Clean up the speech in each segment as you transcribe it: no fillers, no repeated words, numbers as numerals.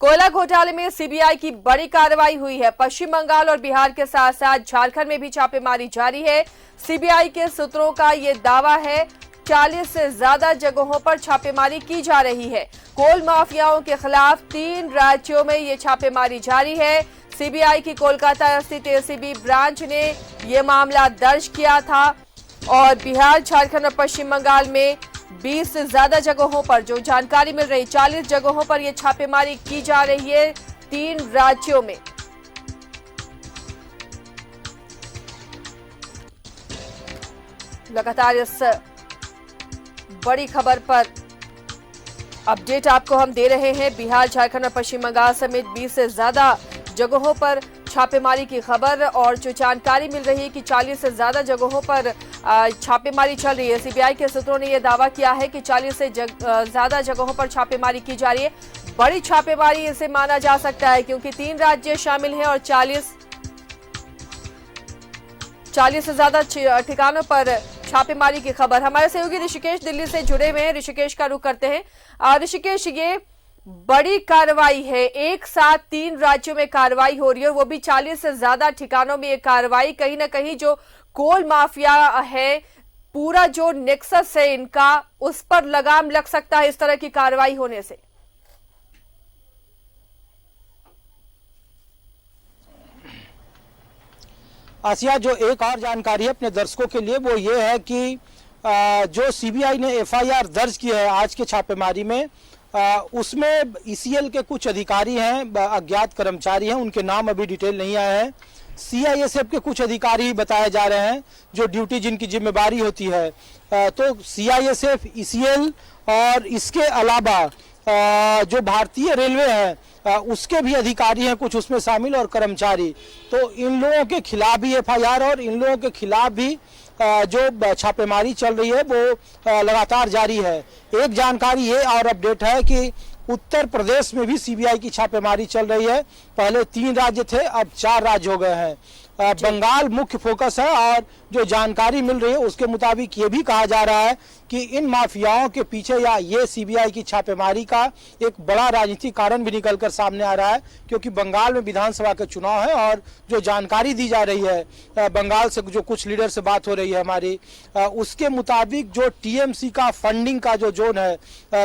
कोयला घोटाले में सीबीआई की बड़ी कार्रवाई हुई है। पश्चिम बंगाल और बिहार के साथ साथ झारखंड में भी छापेमारी जारी है। सीबीआई के सूत्रों का ये दावा है 40 से ज्यादा जगहों पर छापेमारी की जा रही है। कोल माफियाओं के खिलाफ 3 राज्यों में ये छापेमारी जारी है। सीबीआई की कोलकाता स्थित एसीबी ब्रांच ने ये मामला दर्ज किया था और बिहार, झारखंड और पश्चिम बंगाल में 20 से ज्यादा जगहों पर जो जानकारी मिल रही 40 जगहों पर यह छापेमारी की जा रही है 3 राज्यों में। लगातार इस बड़ी खबर पर अपडेट आपको हम दे रहे हैं। बिहार, झारखंड और पश्चिम बंगाल समेत 20 से ज्यादा जगहों पर छापेमारी की खबर और जो जानकारी मिल रही है कि 40 से ज्यादा जगहों पर छापेमारी चल रही है। सीबीआई के सूत्रों ने यह दावा किया है कि 40 से ज्यादा जगहों पर छापेमारी की जा रही है। बड़ी छापेमारी इसे माना जा सकता है क्योंकि 3 राज्य शामिल हैं और 40 से ज्यादा ठिकानों पर छापेमारी की खबर। हमारे सहयोगी ऋषिकेश दिल्ली से जुड़े हुए हैं। ऋषिकेश का रुख करते हैं। ऋषिकेश, ये बड़ी कार्रवाई है, एक साथ 3 राज्यों में कार्रवाई हो रही है, वो भी 40 से ज्यादा ठिकानों में ये कार्रवाई। कहीं ना कहीं जो कोल माफिया है, पूरा जो नेक्सस है इनका, उस पर लगाम लग सकता है इस तरह की कार्रवाई होने से। आसिया, जो एक और जानकारी है अपने दर्शकों के लिए वो ये है कि जो सीबीआई ने एफआईआर दर्ज की है आज के छापेमारी में, उसमें ईसीएल के कुछ अधिकारी हैं, अज्ञात कर्मचारी हैं, उनके नाम अभी डिटेल नहीं आए हैं। सीआईएसएफ के कुछ अधिकारी बताए जा रहे हैं जो ड्यूटी जिनकी जिम्मेदारी होती है। तो सीआईएसएफ, ईसीएल और इसके अलावा जो भारतीय रेलवे है उसके भी अधिकारी हैं कुछ उसमें शामिल और कर्मचारी। तो इन लोगों के खिलाफ भी एफआईआर और इन लोगों के खिलाफ भी जो छापेमारी चल रही है वो लगातार जारी है। एक जानकारी ये और अपडेट है कि उत्तर प्रदेश में भी सीबीआई की छापेमारी चल रही है। पहले 3 राज्य थे, अब 4 राज्य हो गए हैं। बंगाल मुख्य फोकस है और जो जानकारी मिल रही है उसके मुताबिक ये भी कहा जा रहा है कि इन माफियाओं के पीछे या ये सीबीआई की छापेमारी का एक बड़ा राजनीतिक कारण भी निकलकर सामने आ रहा है, क्योंकि बंगाल में विधानसभा के चुनाव है और जो जानकारी दी जा रही है बंगाल से जो कुछ लीडर से बात हो रही है हमारी, उसके मुताबिक जो टीएमसी का फंडिंग का जो जोन है,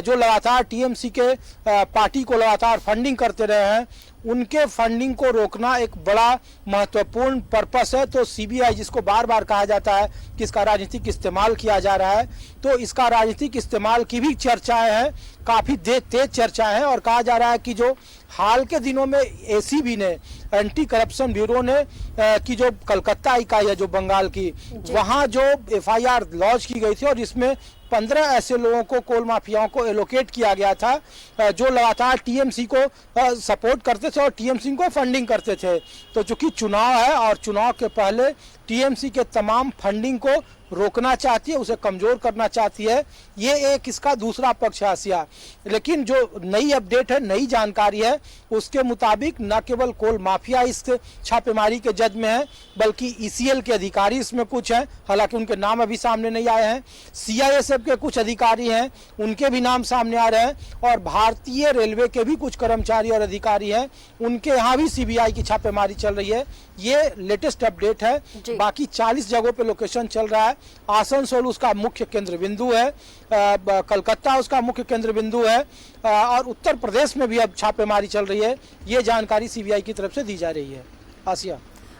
जो लगातार टीएमसी के पार्टी को लगातार फंडिंग करते रहे हैं, उनके फंडिंग को रोकना एक बड़ा महत्वपूर्ण पर्पस है। तो सीबीआई, जिसको बार बार कहा जाता है कि इसका राजनीतिक इस्तेमाल किया जा रहा है, तो इसका राजनीतिक इस्तेमाल की भी चर्चाएं हैं, काफी तेज चर्चाएं हैं। और कहा जा रहा है कि जो हाल के दिनों में एसीबी ने, एंटी करप्शन ब्यूरो ने की जो कलकत्ता इकाई है जो बंगाल की, वहां जो एफआईआर लॉन्च की गई थी और इसमें 15 ऐसे लोगों को, कोल माफियाओं को एलोकेट किया गया था जो लगातार टीएमसी को सपोर्ट करते थे और टीएमसी को फंडिंग करते थे। तो चूंकि चुनाव है और चुनाव के पहले टीएमसी के तमाम फंडिंग को रोकना चाहती है, उसे कमजोर करना चाहती है, ये एक इसका दूसरा पक्ष है आसिया। लेकिन जो नई अपडेट है, नई जानकारी है, उसके मुताबिक न केवल कोल माफिया इस छापेमारी के जद में है, बल्कि ईसीएल के अधिकारी इसमें कुछ हैं, हालांकि उनके नाम अभी सामने नहीं आए हैं। सीआईएसएफ के कुछ अधिकारी हैं, उनके भी नाम सामने आ रहे हैं, और भारतीय रेलवे के भी कुछ कर्मचारी और अधिकारी हैं, उनके यहाँ भी सीबीआई की छापेमारी चल रही है। ये लेटेस्ट अपडेट है। बाकी 40 जगहों पे लोकेशन चल रहा है। आसनसोल उसका मुख्य केंद्र बिंदु है, कलकत्ता उसका मुख्य केंद्र बिंदु है, और उत्तर प्रदेश में भी अब छापेमारी चल रही है। ये जानकारी सीबीआई की तरफ से दी जा रही है। आसिया,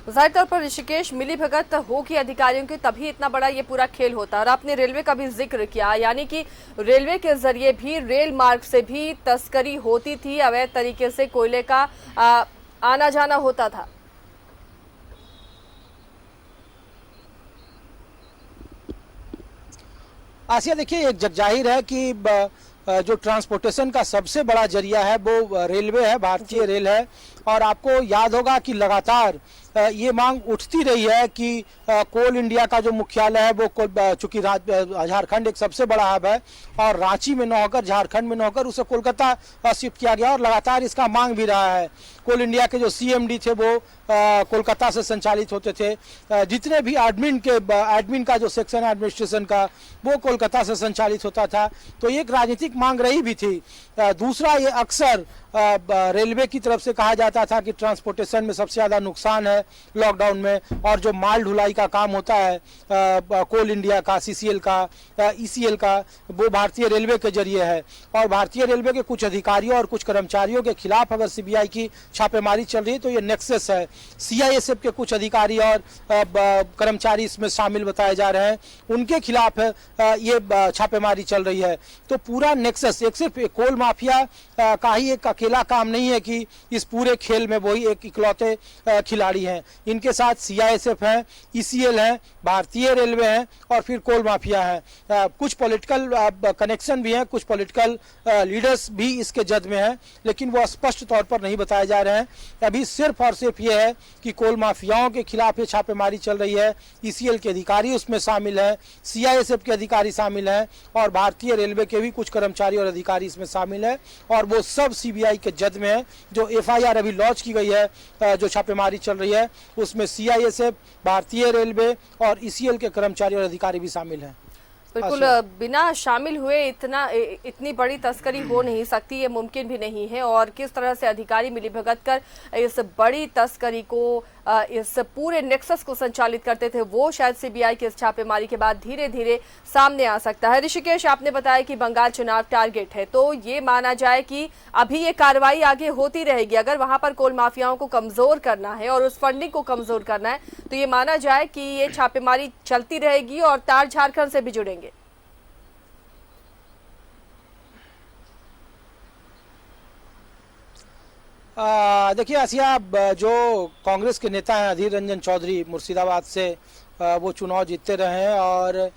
जाहिर तौर पर ऋषिकेश, मिली भगत होगी अधिकारियों की, तभी इतना बड़ा ये पूरा खेल होता है। और आपने रेलवे का भी जिक्र किया, यानी कि रेलवे के जरिए भी, रेल मार्ग से भी तस्करी होती थी, अवैध तरीके से कोयले का आना जाना होता था। आसिया, देखिए, एक जगजाहिर है कि जो ट्रांसपोर्टेशन का सबसे बड़ा जरिया है वो रेलवे है, भारतीय रेल है। और आपको याद होगा कि लगातार ये मांग उठती रही है कि कोल इंडिया का जो मुख्यालय है वो चूंकि झारखंड एक सबसे बड़ा हब है और रांची में न होकर झारखंड में न होकर उसे कोलकाता शिफ्ट किया गया और लगातार इसका मांग भी रहा है। कोल इंडिया के जो सीएमडी थे वो कोलकाता से संचालित होते थे, जितने भी एडमिन का जो सेक्शन है एडमिनिस्ट्रेशन का वो कोलकाता से संचालित होता था। तो ये एक राजनीतिक मांग रही भी थी। दूसरा, ये अक्सर रेलवे की तरफ से कहा जाता था कि ट्रांसपोर्टेशन में सबसे ज़्यादा नुकसान है लॉकडाउन में, और जो माल ढुलाई का काम होता है कोल इंडिया का, सीसीएल का, ईसीएल का, वो भारतीय रेलवे के जरिए है। और भारतीय रेलवे के कुछ अधिकारियों और कुछ कर्मचारियों के खिलाफ अगर सीबीआई की छापेमारी चल रही है तो ये नेक्सस है। सीआईएसएफ के कुछ अधिकारी और कर्मचारी इसमें शामिल बताए जा रहे हैं, उनके खिलाफ ये छापेमारी चल रही है। तो पूरा नेक्सस एक सिर्फ कोल माफिया का ही एक अकेला काम नहीं है कि इस पूरे खेल में वही एक इकलौते खिलाड़ी हैं। इनके साथ सीआईएसएफ है, ईसीएल है, भारतीय रेलवे है और फिर कोल माफिया है। कुछ पॉलिटिकल कनेक्शन भी हैं, कुछ पॉलिटिकल लीडर्स भी इसके जद में हैं, लेकिन वो स्पष्ट तौर पर नहीं बताए जा रहे हैं। अभी सिर्फ और सिर्फ ये है कि कोल माफियाओं के खिलाफ ये छापेमारी चल रही है, ईसीएल के अधिकारी उसमें शामिल है, सीआईएसएफ के अधिकारी शामिल हैं और भारतीय रेलवे के भी कुछ कर्मचारी और अधिकारी इसमें शामिल है और वो सब सीबीआई के जद में है। जो एफआईआर अभी लॉन्च की गई है, जो छापेमारी चल रही है, उसमें सीआईएसएफ, भारतीय रेलवे और ईसीएल के कर्मचारी और अधिकारी भी शामिल हैं। बिल्कुल, बिना शामिल हुए इतनी बड़ी तस्करी हो नहीं सकती, ये मुमकिन भी नहीं है। और किस तरह से अधिकारी मिलीभगत कर इस बड़ी तस्करी को, इस पूरे नेक्सस को संचालित करते थे, वो शायद सीबीआई की इस छापेमारी के बाद धीरे धीरे सामने आ सकता है। ऋषिकेश, आपने बताया कि बंगाल चुनाव टारगेट है, तो ये माना जाए कि अभी ये कार्रवाई आगे होती रहेगी। अगर वहां पर कोल माफियाओं को कमजोर करना है और उस फंडिंग को कमजोर करना है तो ये माना जाए कि ये छापेमारी चलती रहेगी और तार झारखंड से भी जुड़ेंगे। देखिए आसिया, जो कांग्रेस के नेता हैं अधीर रंजन चौधरी मुर्शिदाबाद से, वो चुनाव जीतते रहे हैं और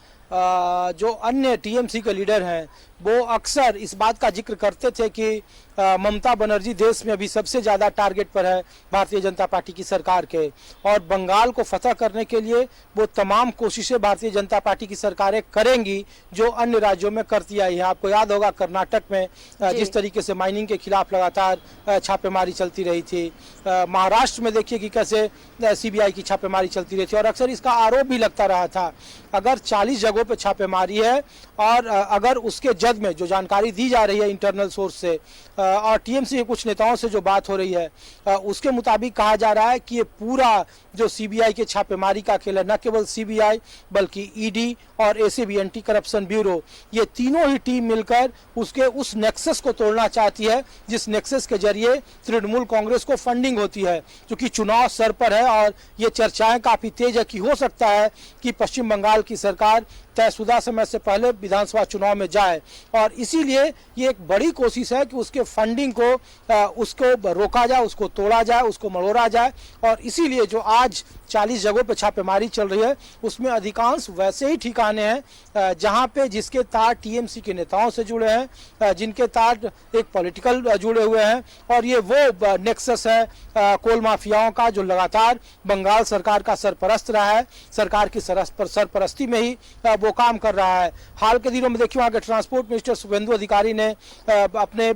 जो अन्य टीएमसी के लीडर हैं वो अक्सर इस बात का जिक्र करते थे कि ममता बनर्जी देश में अभी सबसे ज़्यादा टारगेट पर है भारतीय जनता पार्टी की सरकार के, और बंगाल को फतह करने के लिए वो तमाम कोशिशें भारतीय जनता पार्टी की सरकारें करेंगी जो अन्य राज्यों में करती आई है। आपको याद होगा कर्नाटक में जिस तरीके से माइनिंग के खिलाफ लगातार छापेमारी चलती रही थी, महाराष्ट्र में देखिए कि कैसे सीबीआई की छापेमारी चलती रही थी और अक्सर इसका आरोप भी लगता रहा था अगर 40 जगहों पर छापेमारी है और अगर उसके जद में जो जानकारी दी जा रही है इंटरनल सोर्स से और टीएमसी के कुछ नेताओं से जो बात हो रही है उसके मुताबिक कहा जा रहा है कि ये पूरा जो सीबीआई के छापेमारी का खेल है, न केवल सीबीआई बल्कि ईडी और एसीबी एंटी करप्शन ब्यूरो, ये तीनों ही टीम मिलकर उसके उस नेक्सस को तोड़ना चाहती है जिस नेक्सस के जरिए तृणमूल कांग्रेस को फंडिंग होती है। क्योंकि चुनाव सर पर है और ये चर्चाएं काफी तेज है कि हो सकता है कि पश्चिम बंगाल की सरकार तयशुदा समय से पहले विधानसभा चुनाव में जाए और इसीलिए ये एक बड़ी कोशिश है कि उसके फंडिंग को उसको रोका जाए, उसको तोड़ा जाए, उसको मरोड़ा जाए। और इसीलिए जो आज 40 जगहों पर छापेमारी चल रही है उसमें अधिकांश वैसे ही ठिकाने हैं जहां पे जिसके तार टीएमसी के नेताओं से जुड़े हैं, जिनके तार एक पॉलिटिकल जुड़े हुए हैं और ये वो नेक्सस है कोल माफियाओं का जो लगातार बंगाल सरकार का सरपरस्त रहा है, सरकार की सरपरस्ती में ही वो काम कर रहा है। हाल के दिनों में देखिए वहाँ के ट्रांसपोर्ट मिनिस्टर शुभेंदु अधिकारी ने अपने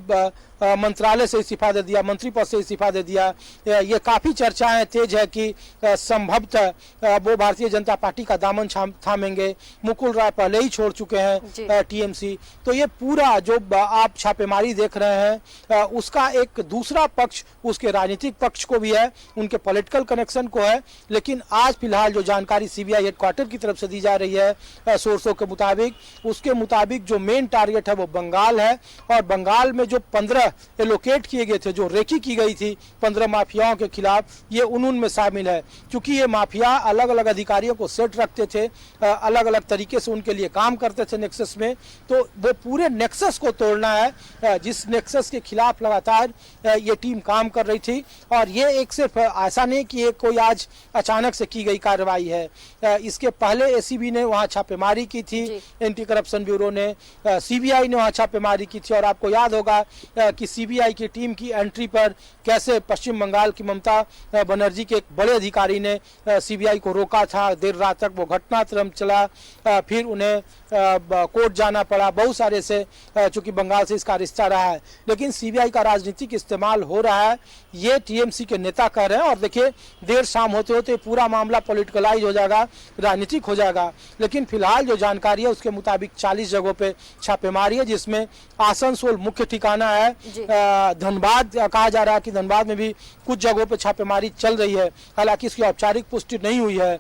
मंत्रालय से इस्तीफा दे दिया, मंत्री पद से इस्तीफा दे दिया। ये काफी चर्चाएं तेज है कि संभवतः वो भारतीय जनता पार्टी का दामन थामेंगे। मुकुल राय पहले ही छोड़ चुके हैं टीएमसी। तो ये पूरा जो आप छापेमारी देख रहे हैं उसका एक दूसरा पक्ष उसके राजनीतिक पक्ष को भी है, उनके पॉलिटिकल कनेक्शन को है। लेकिन आज फिलहाल जो जानकारी सीबीआई हेडक्वार्टर की तरफ से दी जा रही है सोर्सों के मुताबिक, उसके मुताबिक जो मेन टारगेट है वो बंगाल है और बंगाल में जो 15 एलोकेट किए गए थे, जो रेकी की गई थी 15 माफियाओं के खिलाफ, ये उनमें शामिल है। क्योंकि ये माफिया अलग अलग अधिकारियों को सेट रखते थे, अलग अलग तरीके से उनके लिए काम करते थे नेक्सस में, तो वो पूरे नेक्सस को तोड़ना है जिस नेक्सस के खिलाफ लगातार ये टीम काम कर रही थी। और ये एक सिर्फ ऐसा नहीं कि ये कोई आज अचानक से की गई कार्रवाई है, इसके पहले एसीबी ने वहाँ छापेमारी की थी, एंटी करप्शन ब्यूरो ने, सीबीआई ने वहाँ छापेमारी की थी। और आपको याद होगा कि सीबीआई की टीम की एंट्री पर कैसे पश्चिम बंगाल की ममता बनर्जी के एक बड़े अधिकारी ने सीबीआई को रोका था। देर रात तक वो घटनाक्रम चला, फिर उन्हें कोर्ट जाना पड़ा। बहुत सारे से चूंकि बंगाल से इसका रिश्ता रहा है, लेकिन सीबीआई का राजनीतिक इस्तेमाल हो रहा है, ये टीएमसी के नेता कह रहे हैं। और देखिए, देर शाम होते होते पूरा मामला पॉलिटिकलाइज हो जाएगा, राजनीतिक हो जाएगा। लेकिन फिलहाल जो जानकारी है उसके मुताबिक 40 जगहों पे छापेमारी है, जिसमें आसनसोल मुख्य ठिकाना है। धनबाद कहा जा रहा है कि धनबाद में भी कुछ जगहों पे छापेमारी चल रही है, हालांकि इसकी औपचारिक पुष्टि नहीं हुई है।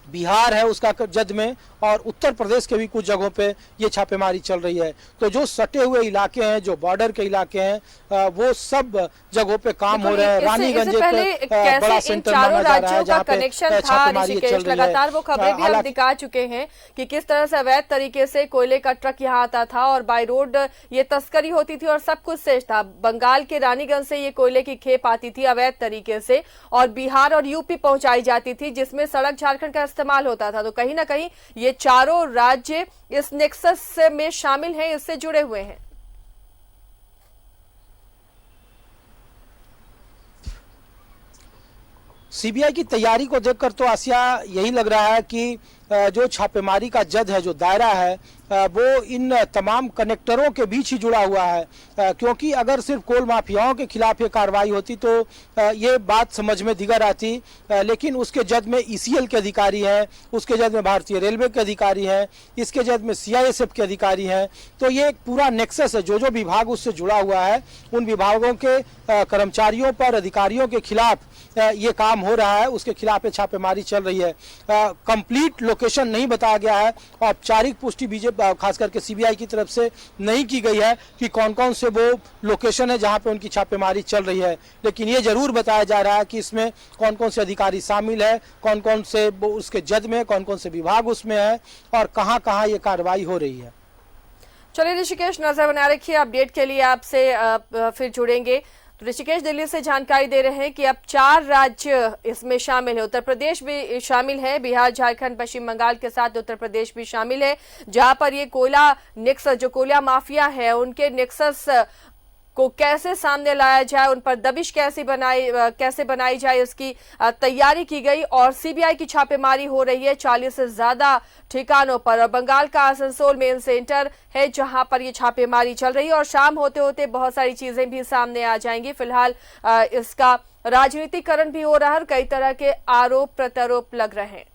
बिहार है उसका जद में, और उत्तर प्रदेश के भी कुछ जगहों पे ये छापेमारी चल रही है। तो जो सटे हुए इलाके हैं, जो बॉर्डर के इलाके हैं, वो सब जगहों पे काम हो रहे हैं। रानीगंज एक बड़ा सेंटर माना जा रहा है जहाँ पे छापेमारी चल रही है। लगातार वो खबरें भी हम दिखा चुके हैं कि किस तरह से अवैध तरीके से कोयले का ट्रक यहाँ आता था और बाय रोड ये तस्करी होती थी और सब कुछ सेफ था। बंगाल के रानीगंज से ये कोयले की खेप आती थी अवैध तरीके से और बिहार और यूपी पहुंचाई जाती थी, जिसमें सड़क झारखंड का इस्तेमाल होता था। तो कहीं ना कहीं ये चारों राज्य इस नेक्सस में शामिल हैं, इससे जुड़े हुए हैं। सीबीआई की तैयारी को देखकर तो आसिया यही लग रहा है कि जो छापेमारी का जद है, जो दायरा है, वो इन तमाम कनेक्टरों के बीच ही जुड़ा हुआ है। क्योंकि अगर सिर्फ कोल माफियाओं के खिलाफ ये कार्रवाई होती तो ये बात समझ में दिगर आती, लेकिन उसके जद में ईसीएल के अधिकारी हैं, उसके जद में भारतीय रेलवे के अधिकारी हैं, इसके जद में सीआईएसएफ के अधिकारी हैं। तो ये एक पूरा नेक्सस है, जो जो विभाग उससे जुड़ा हुआ है, उन विभागों के कर्मचारियों पर, अधिकारियों के खिलाफ ये काम हो रहा है, उसके खिलाफ ये छापेमारी चल रही है। कंप्लीट लोकेशन नहीं बताया गया है, औपचारिक पुष्टि बीजेपी खास करके सीबीआई की तरफ से नहीं की गई है कि कौन कौन से वो लोकेशन है जहां पे उनकी छापेमारी चल रही है। लेकिन ये जरूर बताया जा रहा है कि इसमें कौन कौन से अधिकारी शामिल है, कौन कौन से उसके जद में, कौन कौन से विभाग उसमें है और कहां कहां ये कार्रवाई हो रही है। चलिए ऋषिकेश, नजर बना रखिए, अपडेट के लिए आपसे फिर जुड़ेंगे। तो ऋषिकेश दिल्ली से जानकारी दे रहे हैं कि अब 4 राज्य इसमें शामिल है। उत्तर प्रदेश भी शामिल है, बिहार, झारखंड, पश्चिम बंगाल के साथ उत्तर प्रदेश भी शामिल है, जहां पर ये कोयला नेक्सस, जो कोयला माफिया है, उनके नेक्सस को कैसे सामने लाया जाए, उन पर दबिश कैसे बनाई जाए, इसकी तैयारी की गई। और सीबीआई की छापेमारी हो रही है 40 से ज्यादा ठिकानों पर। और बंगाल का आसनसोल मेन सेंटर है जहां पर ये छापेमारी चल रही है और शाम होते होते बहुत सारी चीजें भी सामने आ जाएंगी। फिलहाल इसका राजनीतिकरण भी हो रहा है और कई तरह के आरोप प्रत्यारोप लग रहे हैं।